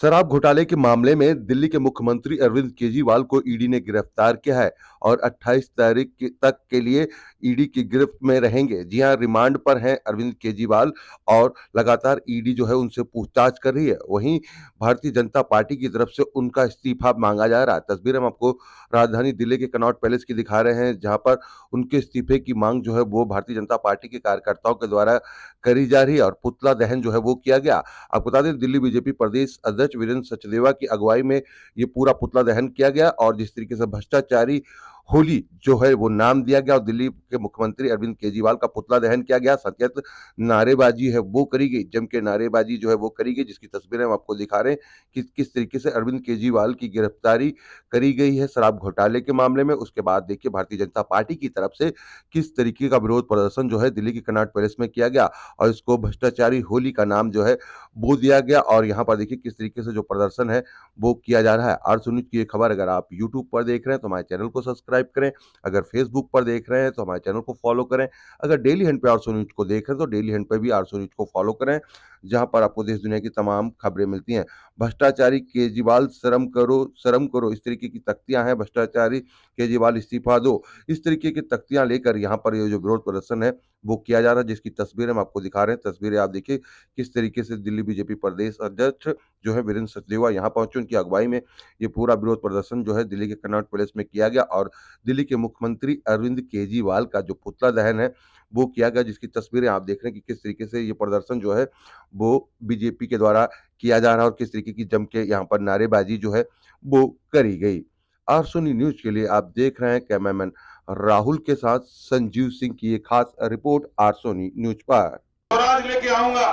शराब घोटाले के मामले में दिल्ली के मुख्यमंत्री अरविंद केजरीवाल को ईडी ने गिरफ्तार किया है और 28 तारीख तक के लिए ईडी की गिरफ्त में रहेंगे। जी हां, रिमांड पर हैं अरविंद केजरीवाल और लगातार ईडी जो है उनसे पूछताछ कर रही है। वहीं भारतीय जनता पार्टी की तरफ से उनका इस्तीफा मांगा जा रहा है। तस्वीरें हम आपको राजधानी दिल्ली के कनॉट पैलेस की दिखा रहे हैं, जहां पर उनके इस्तीफे की मांग जो है वो भारतीय जनता पार्टी के कार्यकर्ताओं के द्वारा करी जा रही है और पुतला दहन जो है वो किया गया। आपको बता दें, दिल्ली बीजेपी प्रदेश अध्यक्ष वीरेंद्र सचदेवा की अगुवाई में ये पूरा पुतला दहन किया गया और जिस तरीके से भ्रष्टाचारी होली जो है वो नाम दिया गया और दिल्ली के मुख्यमंत्री अरविंद केजरीवाल का पुतला दहन किया गया। सत्यात नारेबाजी है वो करी गई, जम के नारेबाजी जो है वो करी गई, जिसकी तस्वीरें हम आपको दिखा रहे हैं कि किस तरीके से अरविंद केजरीवाल की गिरफ्तारी करी गई है शराब घोटाले के मामले में। उसके बाद देखिए भारतीय जनता पार्टी की तरफ से किस तरीके का विरोध प्रदर्शन जो है दिल्ली के कनॉट पैलेस में किया गया और इसको भ्रष्टाचारी होली का नाम जो है वो दिया गया। और यहाँ पर देखिए किस तरीके से जो प्रदर्शन है वो किया जा रहा है। आरसू न्यूज की ये खबर अगर आप यूट्यूब पर देख रहे हैं तो हमारे चैनल को सब्सक्राइब करें, अगर फेसबुक पर देख रहे हैं तो हमारे चैनल को फॉलो करें, अगर डेली हंट पे आरसू न्यूज को देख रहे हैं तो डेली हंट पे भी आरसू न्यूज को फॉलो करें, जहां पर आपको देश दुनिया की तमाम खबरें मिलती हैं। भ्रष्टाचारी केजरीवाल शर्म करो, इस तरीके की तख्तियां हैं। भ्रष्टाचारी केजरीवाल इस्तीफा दो, इस तरीके की तख्तियां लेकर यहाँ पर ये जो विरोध प्रदर्शन है वो किया जा रहा है, जिसकी तस्वीरें हम आपको दिखा रहे हैं। तस्वीरें आप देखिए किस तरीके से दिल्ली बीजेपी प्रदेश अध्यक्ष जो है वीरेंद्र सचदेवा यहाँ पहुंचे, उनकी अगुवाई में ये पूरा विरोध प्रदर्शन जो है दिल्ली के कनॉट पैलेस में किया गया और दिल्ली के मुख्यमंत्री अरविंद केजरीवाल का जो पुतला दहन है वो किया गया, जिसकी तस्वीरें आप देख रहे हैं कि किस तरीके से ये प्रदर्शन जो है वो बीजेपी के द्वारा किया जा रहा है और किस तरीके की जम के यहाँ पर नारेबाजी जो है वो करी गई। आरसोनी न्यूज के लिए आप देख रहे हैं कैमरामैन राहुल के साथ संजीव सिंह की ये खास रिपोर्ट आरसोनी न्यूज पर। स्वराज लेके आऊंगा,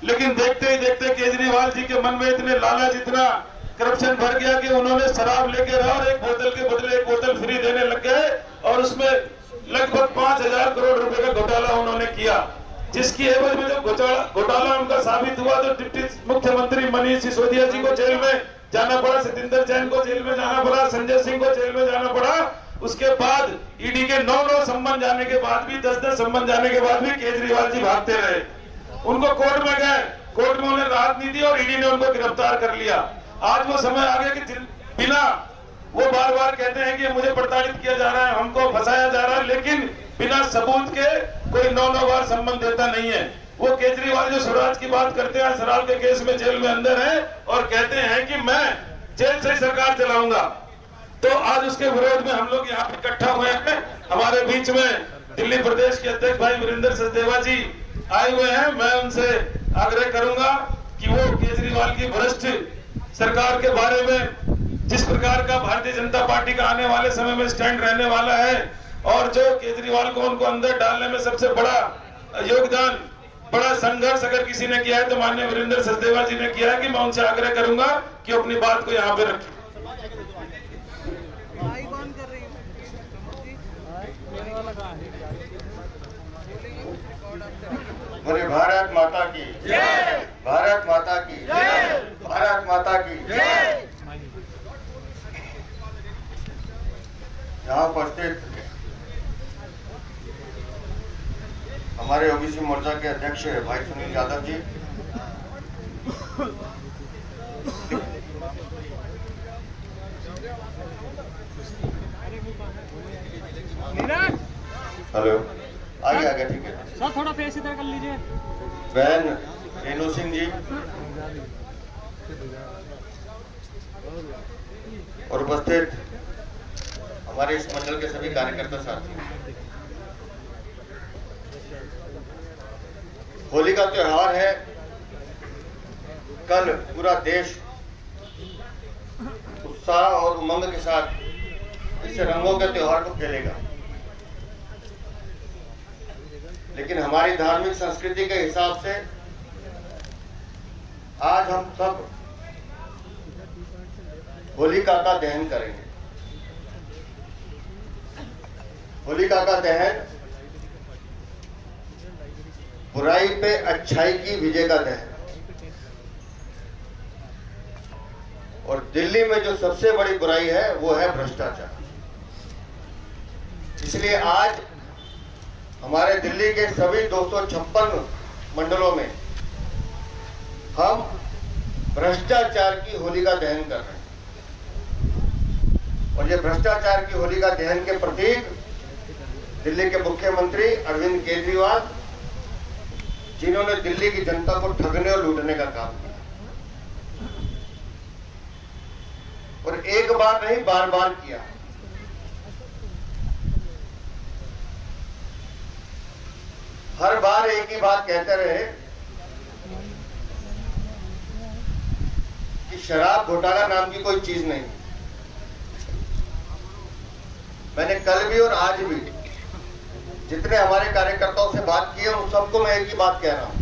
लेकिन देखते ही देखते केजरीवाल जी के मन में इतने लालच, इतना करप्शन भर गया कि उन्होंने शराब लेके रहा और एक बोतल के बदले एक बोतल फ्री देने लग गए और उसमें लगभग 5,000 करोड़ रुपए का घोटाला उन्होंने किया, जिसकी एवज में जो घोटाला उनका साबित हुआ तो डिप्टी मुख्यमंत्री मनीष सिसोदिया जी को जेल में जाना पड़ा, सतिंदर जैन को जेल में जाना पड़ा, संजय सिंह को जेल में जाना पड़ा। उसके बाद ईडी के 9 सम्मन जाने के बाद भी 10 सम्मन जाने के बाद भी केजरीवाल जी भागते रहे। उनको कोर्ट में गए, कोर्ट में उन्हें राहत नहीं दी और ईडी ने उनको गिरफ्तार कर लिया। आज वो समय आ गया कि बिना वो बार बार कहते हैं कि मुझे प्रताड़ित किया जा रहा है, हमको फंसाया जा रहा है, लेकिन बिना सबूत के कोई 9 बार सम्मन देता नहीं है। वो केजरीवाल जो स्वराज की बात करते हैं, शराब के केस में जेल में अंदर है और कहते हैं कि मैं जेल से सरकार चलाऊंगा। तो आज उसके विरोध में हम लोग यहाँ पे इकट्ठा हुए हैं। हमारे बीच में दिल्ली प्रदेश के अध्यक्ष भाई वीरेंद्र सचदेवा जी आए हुए हैं। मैं उनसे आग्रह करूंगा कि वो केजरीवाल की भ्रष्ट सरकार के बारे में, जिस प्रकार का भारतीय जनता पार्टी का आने वाले समय में स्टैंड रहने वाला है और जो केजरीवाल को उनको अंदर डालने में सबसे बड़ा योगदान, बड़ा संघर्ष अगर किसी ने किया है तो माननीय वीरेंद्र सचदेवा जी ने किया है, कि मैं उनसे आग्रह करूंगा कि अपनी बात को यहाँ पे रखें। बोले भारत माता की जय, भारत माता की जय, भारत माता की जय। यहाँ उपस्थित हमारे ओबीसी मोर्चा के अध्यक्ष भाई सुनील यादव जी, हेलो, आगे ठीक है सर, थोड़ा फेस इधर कर लीजिए। बहन रेणु सिंह जी और उपस्थित हमारे इस मंडल के सभी कार्यकर्ता साथी। होली का त्योहार है, कल पूरा देश उत्साह और उमंग के साथ इस रंगों के त्योहार को खेलेगा, लेकिन हमारी धार्मिक संस्कृति के हिसाब से आज हम सब होलिका का दहन करेंगे। होलिका का दहन बुराई पे अच्छाई की विजय का दहन। और दिल्ली में जो सबसे बड़ी बुराई है वो है भ्रष्टाचार। इसलिए आज हमारे दिल्ली के सभी 256 मंडलों में हम भ्रष्टाचार की होलिका दहन कर रहे हैं। और ये भ्रष्टाचार की होलिका दहन के प्रतीक दिल्ली के मुख्यमंत्री अरविंद केजरीवाल, जिन्होंने दिल्ली की जनता को ठगने और लूटने का काम किया, और एक बार नहीं बार बार किया। हर बार एक ही बात कहते रहे कि शराब घोटाला नाम की कोई चीज नहीं। मैंने कल भी और आज भी जितने हमारे कार्यकर्ताओं से बात की है उन सबको मैं एक ही बात कह रहा हूं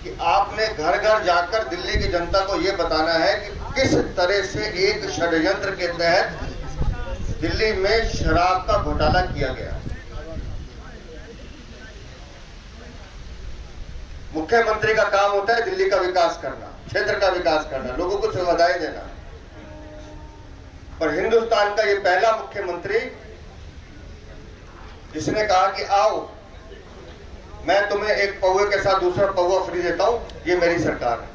कि आपने घर घर जाकर दिल्ली की जनता को यह बताना है कि किस तरह से एक षड्यंत्र के तहत दिल्ली में शराब का घोटाला किया गया। मुख्यमंत्री का काम होता है दिल्ली का विकास करना, क्षेत्र का विकास करना, लोगों को सुविधाएं देना, पर हिंदुस्तान का ये पहला मुख्यमंत्री जिसने कहा कि आओ मैं तुम्हें एक पौवे के साथ दूसरा पौवा फ्री देता हूं, ये मेरी सरकार है,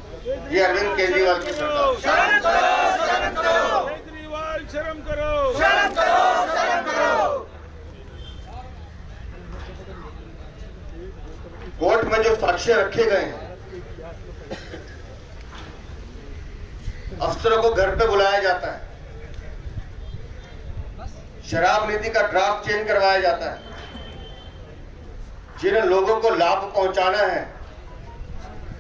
ये अरविंद केजरीवाल की सरकार। शर्म करो, शर्म करो, केजरीवाल शर्म करो, शर्म करो, शर्म करो। कोर्ट में जो साक्ष्य रखे गए हैं, अफसरों को घर पे बुलाया जाता है, शराब नीति का ड्राफ्ट चेंज करवाया जाता है, जिन्हें लोगों को लाभ पहुंचाना है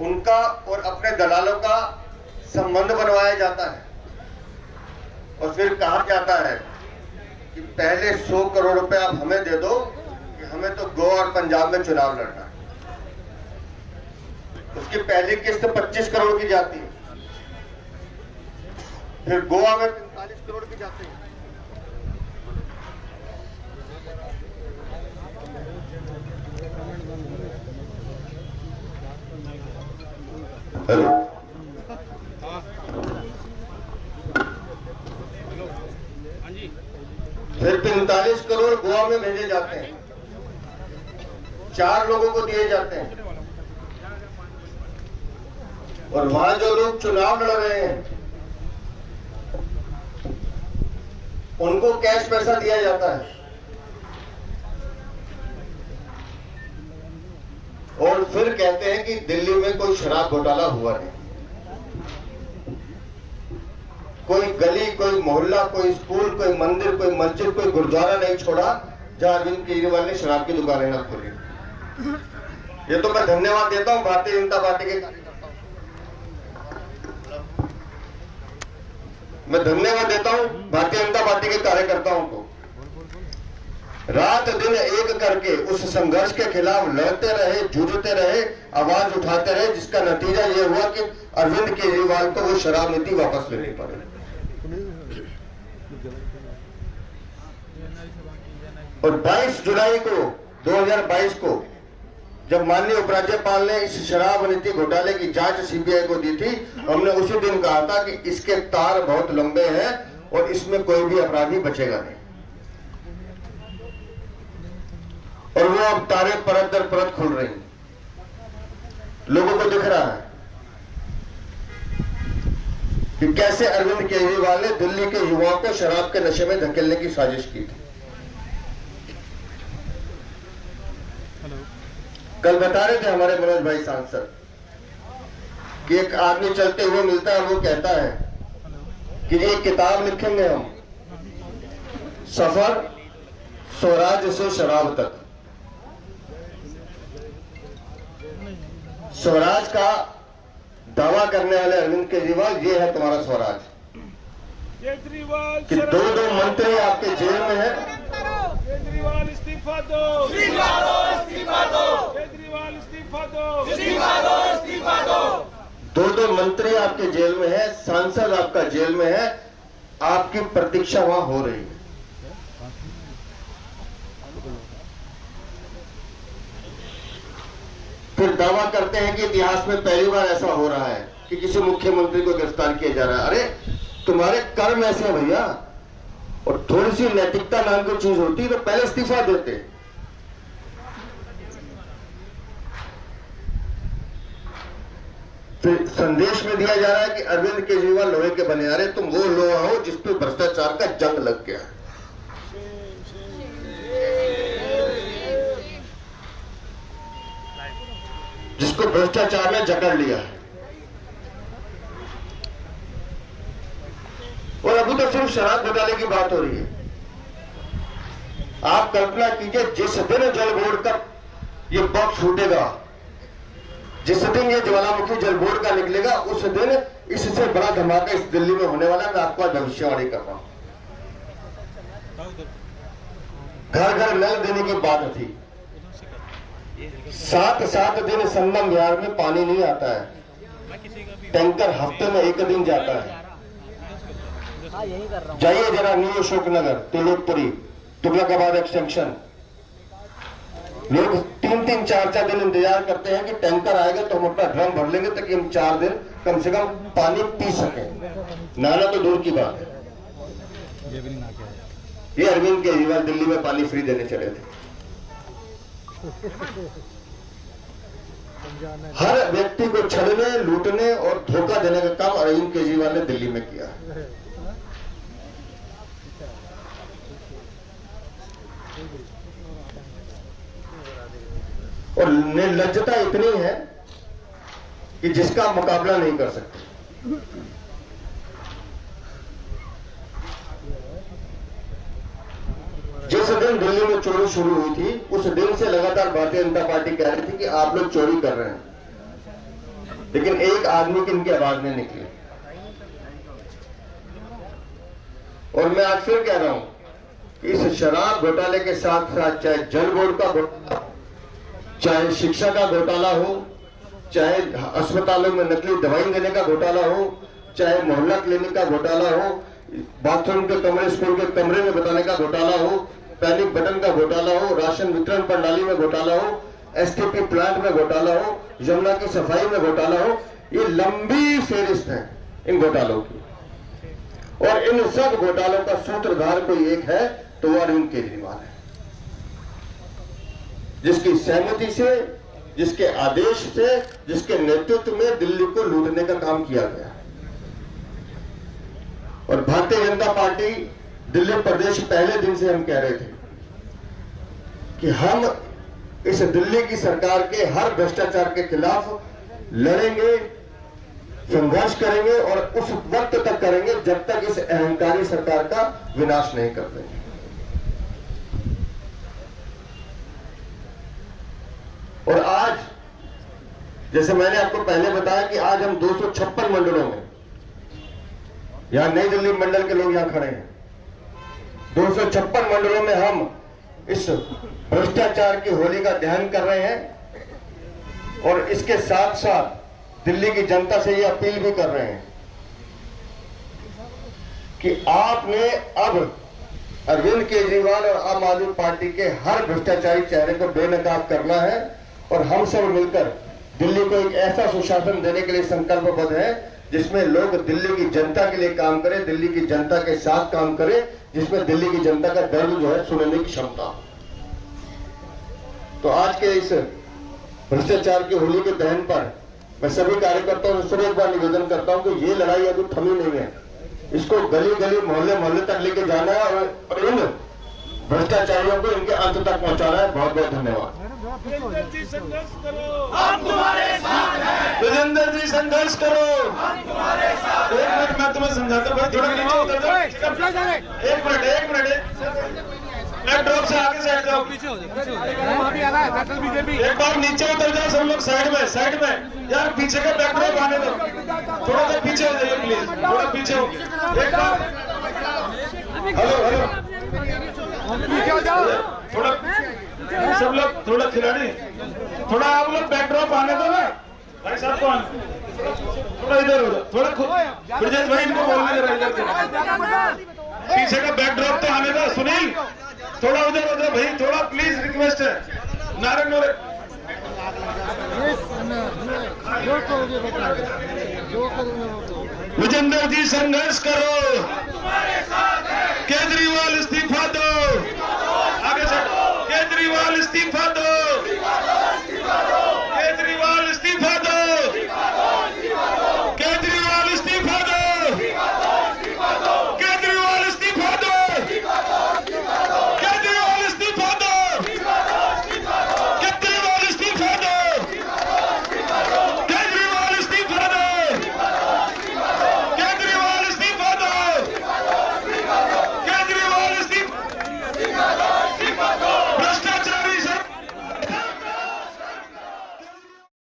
उनका और अपने दलालों का संबंध बनवाया जाता है, और फिर कहा जाता है कि पहले 100 करोड़ रुपए आप हमें दे दो कि हमें तो गोवा और पंजाब में चुनाव लड़ना है। उसकी पहली किस्त 25 करोड़ की जाती है, फिर गोवा में 45 करोड़ की जाती है। हेलो, फिर 45 करोड़ गोवा में भेजे जाते हैं, 4 लोगों को दिए जाते हैं, और वहां जो लोग चुनाव लड़ रहे हैं उनको कैश पैसा दिया जाता है, और फिर कहते हैं कि दिल्ली में कोई शराब घोटाला हुआ नहीं। कोई गली, कोई मोहल्ला, कोई स्कूल, कोई मंदिर, कोई मस्जिद, कोई गुरुद्वारा नहीं छोड़ा जहां अरविंद केजरीवाल ने शराब की दुकानें ना खोली। ये तो मैं धन्यवाद देता हूं भारतीय जनता पार्टी के कार्यकर्ताओं, मैं धन्यवाद देता हूं भारतीय जनता पार्टी के कार्यकर्ताओं को। रात दिन एक करके उस संघर्ष के खिलाफ लड़ते रहे, जूझते रहे, आवाज उठाते रहे, जिसका नतीजा यह हुआ कि अरविंद केजरीवाल को वो शराब नीति वापस लेनी पड़ी। और 22 जुलाई को 2022 को जब माननीय उपराज्यपाल ने इस शराब नीति घोटाले की जांच सीबीआई को दी थी, हमने उसी दिन कहा था कि इसके तार बहुत लंबे हैं और इसमें कोई भी अपराधी बचेगा नहीं। और वो अब तारे परत दर परत खुल रही हैं, लोगों को दिख रहा है कि कैसे अरविंद केजरीवाल ने दिल्ली के युवाओं को शराब के नशे में धकेलने की साजिश की थी। कल बता रहे थे हमारे मनोज भाई सांसद कि एक आदमी चलते हुए मिलता है, वो कहता है कि एक किताब लिखेंगे हम, सफर स्वराज से शराब तक। स्वराज का दावा करने वाले अरविंद केजरीवाल, ये है तुम्हारा स्वराज। केजरीवाल कि 2 मंत्री आपके जेल में है, केजरीवाल इस्तीफा दो, इस्तीफा दो, इस्तीफा दो, केजरीवाल इस्तीफा दो, इस्तीफा दो, इस्तीफा दो। 2 मंत्री आपके जेल में है, सांसद आपका जेल में है, आपकी प्रतीक्षा वहां हो रही है। फिर दावा करते हैं कि इतिहास में पहली बार ऐसा हो रहा है कि किसी मुख्यमंत्री को गिरफ्तार किया जा रहा है। अरे तुम्हारे कर्म ऐसे हैं भैया, और थोड़ी सी नैतिकता नाम की चीज होती तो पहले इस्तीफा देते। संदेश में दिया जा रहा है कि अरविंद केजरीवाल लोहे के बने। अरे तुम वो लोहा हो जिस पे भ्रष्टाचार का जंग लग गया, जिसको भ्रष्टाचार ने जकड़ लिया है। और अभी तो सिर्फ शराब घोटाले की बात हो रही है। आप कल्पना कीजिए, जिस दिन जल बोर्ड का ये बॉक्स फूटेगा, जिस दिन ये ज्वालामुखी जल बोर्ड का निकलेगा, उस दिन इससे बड़ा धमाका इस दिल्ली में होने वाला है। मैं आपको भविष्यवाणी कर रहा हूं। घर घर नल देने की बात थी, 7 दिन संगम बिहार में पानी नहीं आता है। टैंकर हफ्ते में 1 दिन जाता है। जाइए जरा न्यू अशोकनगर, तिलोकपुरी, तुगलकाबाद एक्सटेंशन, लोग 3-3, 4-4 दिन इंतजार करते हैं कि टैंकर आएगा तो हम अपना ड्रम भर लेंगे ताकि हम 4 दिन कम से कम पानी पी सकें। नाला तो दूर की बात है। ये अरविंद केजरीवाल दिल्ली में पानी फ्री देने चले थे। हर व्यक्ति को छलने, लूटने और धोखा देने का काम अरविंद केजरीवाल ने दिल्ली में किया। और निर्लज्जता इतनी है कि जिसका मुकाबला नहीं कर सकते। जिस दिन दिल्ली में चोरी शुरू हुई थी, उस दिन से लगातार भारतीय जनता पार्टी कह रही थी कि आप लोग चोरी कर रहे हैं, लेकिन एक आदमी की इनकी आवाज नहीं निकली। और मैं आज फिर कह रहा हूं कि इस शराब घोटाले के साथ साथ चाहे जल बोर्ड का घोटाला, चाहे शिक्षा का घोटाला हो, चाहे अस्पतालों में नकली दवाई देने का घोटाला हो, चाहे मोहल्ला क्लिनिक का घोटाला हो, बाथरूम के कमरे स्कूल के कमरे में बताने का घोटाला हो, पैनिक बटन का घोटाला हो, राशन वितरण प्रणाली में घोटाला हो, एसटीपी प्लांट में घोटाला हो, यमुना की सफाई में घोटाला हो, ये लंबी फेहरिस्त है इन घोटालों की। और इन सब घोटालों का सूत्रधार कोई एक है तो वो अरविंद केजरीवाल है, जिसकी सहमति से, जिसके आदेश से, जिसके नेतृत्व में दिल्ली को लूटने का काम किया गया। और भारतीय जनता पार्टी दिल्ली प्रदेश पहले दिन से हम कह रहे थे कि हम इस दिल्ली की सरकार के हर भ्रष्टाचार के खिलाफ लड़ेंगे, संघर्ष करेंगे और उस वक्त तक करेंगे जब तक इस अहंकारी सरकार का विनाश नहीं कर देंगे। और आज, जैसे मैंने आपको पहले बताया कि आज हम 256 मंडलों में, यहां नई दिल्ली मंडल के लोग यहां खड़े हैं, 256 मंडलों में हम इस भ्रष्टाचार की होली का दहन कर रहे हैं। और इसके साथ साथ दिल्ली की जनता से ये अपील भी कर रहे हैं कि आपने अब अरविंद केजरीवाल और आम आदमी पार्टी के हर भ्रष्टाचारी चेहरे को बेनकाब करना है। और हम सब मिलकर दिल्ली को एक ऐसा सुशासन देने के लिए संकल्पबद्ध है जिसमें लोग दिल्ली की जनता के लिए काम करें, दिल्ली की जनता के साथ काम करें, जिसमें दिल्ली की जनता का दर्द जो है सुनने की क्षमता हो। तो आज के इस भ्रष्टाचार की होली के दहन पर मैं सभी कार्यकर्ताओं से एक बार निवेदन करता हूं कि ये लड़ाई अभी थमी नहीं है, इसको गली गली मोहल्ले मोहल्ले तक लेके जाना है और इन भ्रष्टाचारियों को इनके अंत तक पहुंचाना है। बहुत बहुत धन्यवाद। विजेंद्र जी संघर्ष करो, हम तुम्हारे साथ हैं। विजेंद्र जी संघर्ष करो, हम तुम्हारे साथ हैं। 1 मिनट मैं तुम्हें समझाता हूँ, थोड़ा नीचे उतर जाओ। 1 मिनट मैं ड्रॉप से आगे साइड जाओ, पीछे हो जाओ। एक बार नीचे उतर जाओ सब लोग, साइड में यार, पीछे का बैकड्रॉप आने दो, थोड़ा सा पीछे हो जाइए प्लीज, थोड़ा पीछे हो। एक बार हेलो थोड़ा सब लोग, थोड़ा खिलाड़ी, थोड़ा आप लोग बैकड्रॉप आने दो ना भाई साहब को, थोड़ा इधर हो जाओ, थोड़ा ब्रजेश भाई इनको बोलने दे रहा इधर, पीछे का बैकड्रॉप तो आने दो। सुनील थोड़ा उधर हो जाओ भाई, थोड़ा प्लीज रिक्वेस्ट है। नारायण नोरे विजेंद्र जी संघर्ष करो, केजरीवाल इस्तीफा दो, आगे से केजरीवाल इस्तीफा दो।